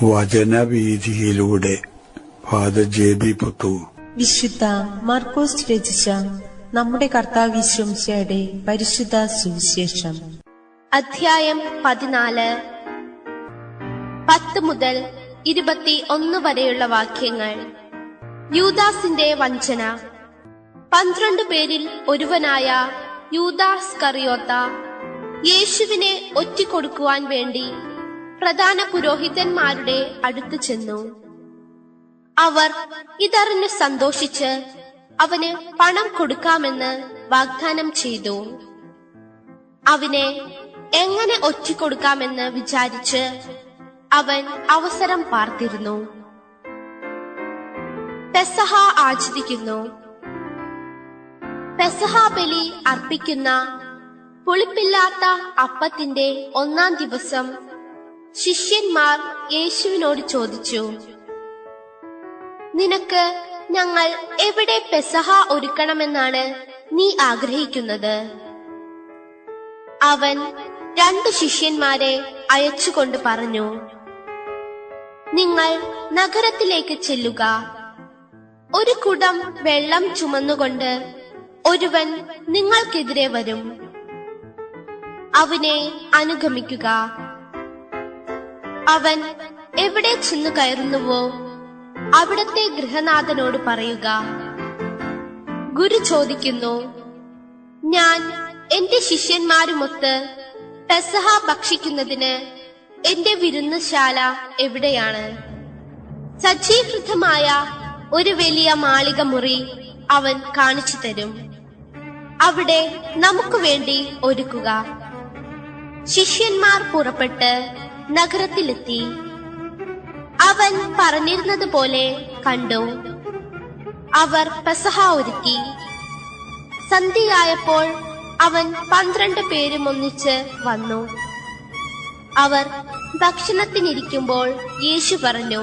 വചനവീഥിയിലൂടെ father ജെ.ബി. Puthur. വിശുദ്ധ മാർക്കോസ് രചിച്ച നമ്മുടെ കർത്താവ് യേശുമിശിഹായുടെ പരിശുദ്ധ സുവിശേഷം. അധ്യായം 14 10 മുതൽ 21 വരെയുള്ള വാക്യങ്ങൾ. യൂദാസിന്റെ വഞ്ചന. 12 പേരിൽ ഒരുവനായ യൂദാസ് കറിയോത്ത യേശുവിനെ ഒറ്റിക്കൊടുക്കുവാൻ വേണ്ടി പ്രധാന പുരോഹിതന്മാരുടെ അടുത്ത് ചെന്നു. അവർ ഇതറിഞ്ഞ് സന്തോഷിച്ച് അവന് പണം കൊടുക്കാമെന്ന് വാഗ്ദാനം ചെയ്തു. അവനെ എങ്ങനെ ഒറ്റിക്കൊടുക്കാമെന്ന് വിചാരിച്ച് അവൻ അവസരം പാർത്തിരുന്നു. പെസഹ ആചരിക്കുന്നു. പെസഹ ബലി അർപ്പിക്കുന്ന പുളിപ്പില്ലാത്ത അപ്പത്തിന്റെ 1-ാം ദിവസം ശിഷ്യന്മാർ യേശുവിനോട് ചോദിച്ചു, നിനക്ക് ഞങ്ങൾ എവിടെ പെസഹ ഒരുക്കണമെന്നാണ് നീ ആഗ്രഹിക്കുന്നത്? അവൻ 2 ശിഷ്യന്മാരെ അയച്ചുകൊണ്ട് പറഞ്ഞു, നിങ്ങൾ നഗരത്തിലേക്ക് ചെല്ലുക. ഒരു കുടം വെള്ളം ചുമന്നുകൊണ്ട് ഒരുവൻ നിങ്ങൾക്കെതിരെ വരും. അവനെ അനുഗമിക്കുക. അവൻ എവിടെ ചെന്നു കയറുന്നുവോ അവിടത്തെ ഗൃഹനാഥനോട് പറയുക, ഗുരു ചോദിക്കുന്നു, ഞാൻ എന്റെ ശിഷ്യന്മാരുമൊത്ത് പെസഹ ഭക്ഷിക്കുന്നതിന് എന്റെ വിരുന്നുശാല എവിടെയാണ്? സജ്ജീകൃതമായ ഒരു വലിയ മാളിക മുറി അവൻ കാണിച്ചു തരും. അവിടെ നമുക്ക് വേണ്ടി ഒരുക്കുക. ശിഷ്യന്മാർ പുറപ്പെട്ട് നഗരത്തിലെത്തി. അവൻ പറഞ്ഞിരുന്നത് പോലെ കണ്ടു. അവർ പെസഹ ഒരുക്കി. സന്ധ്യയായപ്പോൾ അവൻ 12 പേരും ഒന്നിച്ച് വന്നു. അവർ ഭക്ഷണത്തിനിരിക്കുമ്പോൾ യേശു പറഞ്ഞു,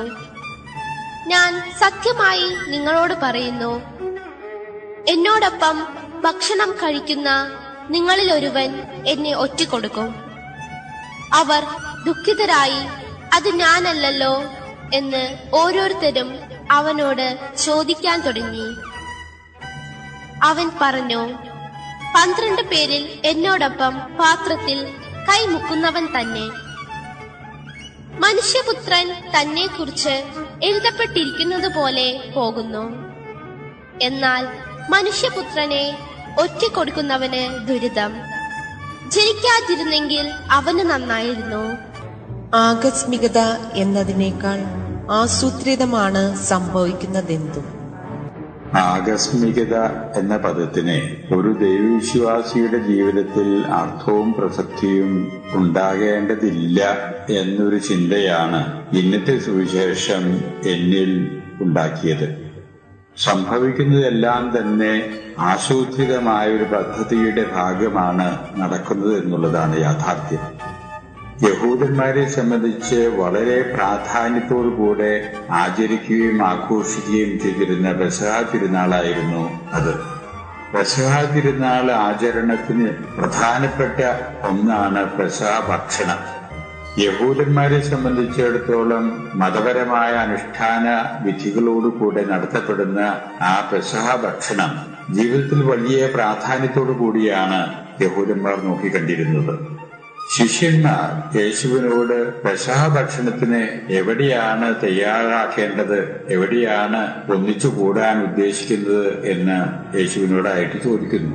ഞാൻ സത്യമായി നിങ്ങളോട് പറയുന്നു, എന്നോടൊപ്പം ഭക്ഷണം കഴിക്കുന്ന നിങ്ങളിൽ ഒരുവൻ എന്നെ ഒറ്റിക്കൊടുക്കും. അവർ ദുഃഖിതരായി, അത് ഞാനല്ലല്ലോ എന്ന് ഓരോരുത്തരും അവനോട് ചോദിക്കാൻ തുടങ്ങി. അവൻ പറഞ്ഞു, 12 പേരിൽ എന്നോടൊപ്പം പാത്രത്തിൽ കൈമുക്കുന്നവൻ തന്നെ. മനുഷ്യപുത്രൻ തന്നെ കുറിച്ച് എഴുതപ്പെട്ടിരിക്കുന്നത് പോലെ പോകുന്നു. എന്നാൽ മനുഷ്യപുത്രനെ ഒറ്റിക്കൊടുക്കുന്നവന് ദുരിതം. ജനിക്കാതിരുന്നെങ്കിൽ അവന് നന്നായിരുന്നു. ആകസ്മികത എന്നതിനേക്കാൾ ആസൂത്രിതമാണ് സംഭവിക്കുന്നതെന്തും. ആകസ്മികത എന്ന പദത്തിന് ഒരു ദൈവവിശ്വാസിയുടെ ജീവിതത്തിൽ അർത്ഥവും പ്രസക്തിയും ഉണ്ടാകേണ്ടതില്ല എന്നൊരു ചിന്തയാണ് ഇന്നത്തെ സുവിശേഷം എന്നിൽ ഉണ്ടാക്കിയത്. സംഭവിക്കുന്നതെല്ലാം തന്നെ ആസൂത്രിതമായ ഒരു പദ്ധതിയുടെ ഭാഗമാണ് നടക്കുന്നത് എന്നുള്ളതാണ് യാഥാർത്ഥ്യം. യഹൂദന്മാരെ സംബന്ധിച്ച് വളരെ പ്രാധാന്യത്തോടുകൂടെ ആചരിക്കുകയും ആഘോഷിക്കുകയും ചെയ്തിരുന്ന പെസഹ തിരുനാളായിരുന്നു അത്. പെസഹ തിരുനാൾ ആചരണത്തിന് പ്രധാനപ്പെട്ട ഒന്നാണ് പെസഹ ഭക്ഷണം. യഹൂദന്മാരെ സംബന്ധിച്ചിടത്തോളം മതപരമായ അനുഷ്ഠാന വിധികളോടുകൂടെ നടത്തപ്പെടുന്ന ആ പെസഹ ഭക്ഷണം ജീവിതത്തിൽ വലിയ പ്രാധാന്യത്തോടു കൂടിയാണ് യഹൂദന്മാർ നോക്കിക്കണ്ടിരുന്നത്. ശിഷ്യന്മാർ യേശുവിനോട് പെസഹ ഭക്ഷണത്തിന് എവിടെയാണ് തയ്യാറാക്കേണ്ടത്, എവിടെയാണ് ഒന്നിച്ചു കൂടാൻ ഉദ്ദേശിക്കുന്നത് എന്ന് യേശുവിനോടായിട്ട് ചോദിക്കുന്നു.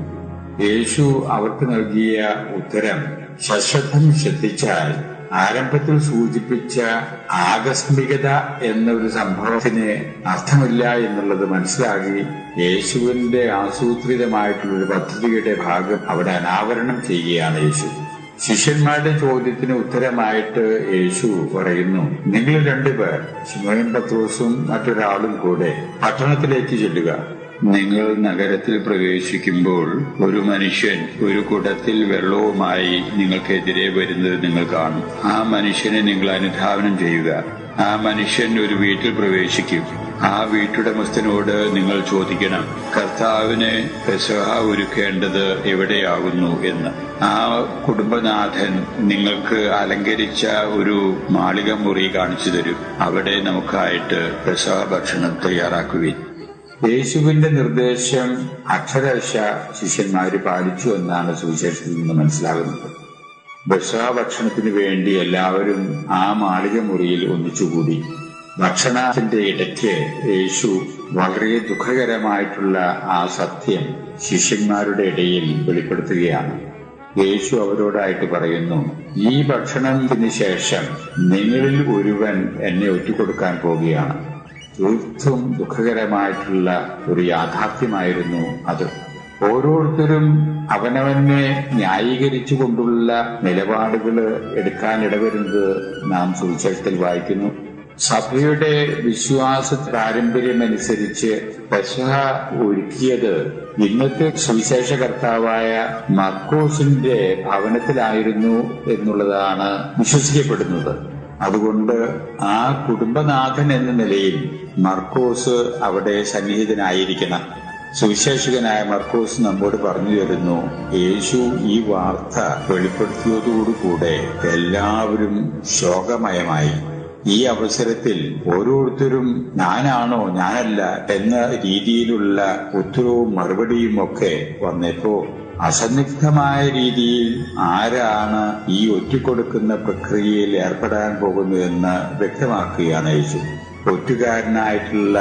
യേശു അവർക്ക് നൽകിയ ഉത്തരം സശ്രദ്ധം ശ്രദ്ധിച്ചാൽ ആരംഭത്തിൽ സൂചിപ്പിച്ച ആകസ്മികത എന്നൊരു സംഭവത്തിന് അർത്ഥമില്ല എന്നുള്ളത് മനസ്സിലാക്കി യേശുവിന്റെ ആസൂത്രിതമായിട്ടുള്ളൊരു പദ്ധതിയുടെ ഭാഗം അവിടെ അനാവരണം ചെയ്യുകയാണ് യേശു. ശിഷ്യന്മാരുടെ ചോദ്യത്തിന് ഉത്തരമായിട്ട് യേശു പറയുന്നു, നിങ്ങൾ 2 പേർ, ശിമോൻ പത്രോസും മറ്റൊരാളും കൂടെ പട്ടണത്തിലേക്ക് ചെല്ലുക. നിങ്ങൾ നഗരത്തിൽ പ്രവേശിക്കുമ്പോൾ ഒരു മനുഷ്യൻ ഒരു കുടത്തിൽ വെള്ളവുമായി നിങ്ങൾക്കെതിരെ വരുന്നത് നിങ്ങൾ കാണും. ആ മനുഷ്യനെ നിങ്ങൾ അനുധാവനം ചെയ്യുക. ആ മനുഷ്യൻ ഒരു വീട്ടിൽ പ്രവേശിക്കും. ആ വീട്ടുടമസ്ഥനോട് നിങ്ങൾ ചോദിക്കണം, കർത്താവിനെ പെസഹ ഒരുക്കേണ്ടത് എവിടെയാകുന്നു എന്ന്. ആ കുടുംബനാഥൻ നിങ്ങൾക്ക് അലങ്കരിച്ച ഒരു മാളിക മുറി കാണിച്ചു തരും. അവിടെ നമുക്കായിട്ട് പെസഹ ഭക്ഷണം തയ്യാറാക്കുകയും. യേശുവിന്റെ നിർദ്ദേശം അക്ഷരശ ശിഷ്യന്മാര് പാലിച്ചു എന്നാണ് സുവിശേഷത്തിൽ നിന്ന് മനസ്സിലാകുന്നത്. പെസഹ ഭക്ഷണത്തിന് വേണ്ടി എല്ലാവരും ആ മാളിക മുറിയിൽ ഒന്നിച്ചുകൂടി. ഭക്ഷണത്തിന്റെ ഇടയ്ക്ക് യേശു വളരെ ദുഃഖകരമായിട്ടുള്ള ആ സത്യം ശിഷ്യന്മാരുടെ ഇടയിൽ വെളിപ്പെടുത്തുകയാണ്. യേശു അവരോടായിട്ട് പറയുന്നു, ഈ ഭക്ഷണത്തിന് ശേഷം നിങ്ങളിൽ ഒരുവൻ എന്നെ ഒറ്റുകൊടുക്കാൻ പോവുകയാണ്. തീർത്തും ദുഃഖകരമായിട്ടുള്ള ഒരു യാഥാർത്ഥ്യമായിരുന്നു അത്. ഓരോരുത്തരും അവനവനെ ന്യായീകരിച്ചുകൊണ്ടുള്ള നിലപാടുകൾ എടുക്കാൻ ഇടവരുന്നത് നാം സുവിശേഷത്തിൽ വായിക്കുന്നു. സഭയുടെ വിശ്വാസ പാരമ്പര്യമനുസരിച്ച് പെസഹ ഒരുക്കിയത് ഇന്നത്തെ സുവിശേഷ കർത്താവായ മർക്കോസിന്റെ ഭവനത്തിലായിരുന്നു എന്നുള്ളതാണ് വിശ്വസിക്കപ്പെടുന്നത്. അതുകൊണ്ട് ആ കുടുംബനാഥൻ എന്ന നിലയിൽ മർക്കോസ് അവിടെ സന്നിഹിതനായിരിക്കണം. സുവിശേഷകനായ മർക്കോസ് നമ്മോട് പറഞ്ഞു തരുന്നു, യേശു ഈ വാർത്ത വെളിപ്പെടുത്തിയതോടുകൂടെ എല്ലാവരും ശോകമയമായി. ഈ അവസരത്തിൽ ഓരോരുത്തരും ഞാനാണോ ഞാനല്ല എന്ന രീതിയിലുള്ള ഉത്തരവും മറുപടിയും ഒക്കെ വന്നപ്പോ അസന്നിഗ്ധമായ രീതിയിൽ ആരാണ് ഈ ഒറ്റുകൊടുക്കുന്ന പ്രക്രിയയിൽ ഏർപ്പെടാൻ പോകുന്നതെന്ന് വ്യക്തമാക്കുകയാണ് യേശു. ഒറ്റുകാരനായിട്ടുള്ള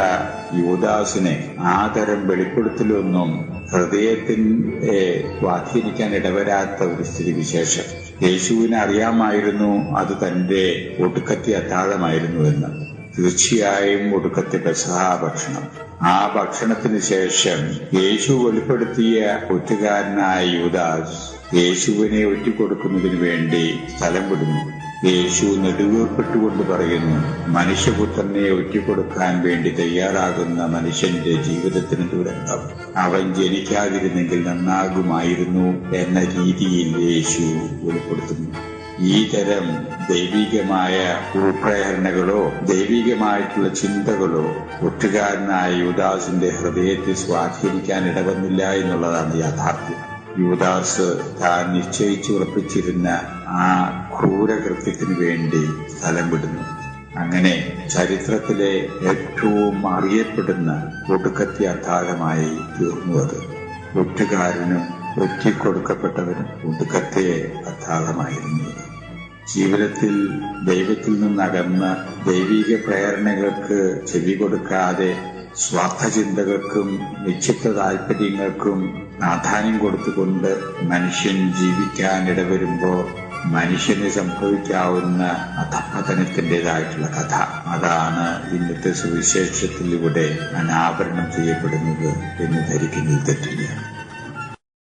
യൂദാസിനെ ആ തരം വെളിപ്പെടുത്തലൊന്നും ഹൃദയത്തിനെ സ്വാധീനിക്കാൻ ഇടവരാത്ത ഒരു സ്ഥിതിവിശേഷം. യേശുവിനെ അറിയാമായിരുന്നു അത് തന്റെ ഒടുക്കത്തെ അത്താഴമായിരുന്നുവെന്ന്. തീർച്ചയായും ഒടുക്കത്തെ പെസഹ ഭക്ഷണം. ആ ഭക്ഷണത്തിന് ശേഷം യേശു വെളിപ്പെടുത്തിയ ഒറ്റുകാരനായ യൂദാസ് യേശുവിനെ ഒറ്റുകൊടുക്കുന്നതിന് വേണ്ടി സ്ഥലം വിടുന്നു. യേശു നെടുവേർപ്പെട്ടുകൊണ്ട് പറയുന്നു, മനുഷ്യപുത്രനെ ഒറ്റുകൊടുക്കാൻ വേണ്ടി തയ്യാറാകുന്ന മനുഷ്യന്റെ ജീവിതത്തിന് ദുരന്തം. അവൻ ജനിക്കാതിരുന്നെങ്കിൽ നന്നാകുമായിരുന്നു എന്ന രീതിയിൽ യേശു വെളിപ്പെടുത്തുന്നു. ഈ തരം ദൈവികമായ ഉൾപ്രേരണകളോ ദൈവികമായിട്ടുള്ള ചിന്തകളോ ഒറ്റുകാരനായ യൂദാസിന്റെ ഹൃദയത്തെ സ്വാധീനിക്കാൻ ഇടവന്നില്ല എന്നുള്ളതാണ് യാഥാർത്ഥ്യം. യൂദാസ് താൻ നിശ്ചയിച്ചുറപ്പിച്ചിരുന്ന ആ ക്രൂരകൃത്യത്തിനു വേണ്ടി സ്ഥലം വിടുന്നു. അങ്ങനെ ചരിത്രത്തിലെ ഏറ്റവും അറിയപ്പെടുന്ന ഒടുക്കത്തെ അത്താഴമായി തീർന്നു അത്. ഒറ്റുകാരനും ഒറ്റിക്കൊടുക്കപ്പെട്ടവനും ഒടുക്കത്തെ അത്താഴമായിരുന്നു. ജീവിതത്തിൽ ദൈവത്തിൽ നിന്നകന്ന് ദൈവിക പ്രേരണകൾക്ക് ചെവി കൊടുക്കാതെ സ്വാർത്ഥചിന്തകൾക്കും നിശ്ചിത താല്പര്യങ്ങൾക്കും പ്രാധാന്യം കൊടുത്തുകൊണ്ട് മനുഷ്യൻ ജീവിക്കാനിടവരുമ്പോൾ മനുഷ്യന് സംഭവിക്കാവുന്ന അധഃപതനത്തിൻ്റെതായിട്ടുള്ള കഥ, അതാണ് ഇന്നത്തെ സുവിശേഷത്തിലൂടെ അനാവരണം ചെയ്യപ്പെടുന്നത് എന്ന് ധരിക്കുന്നതിൽ തെറ്റില്ല.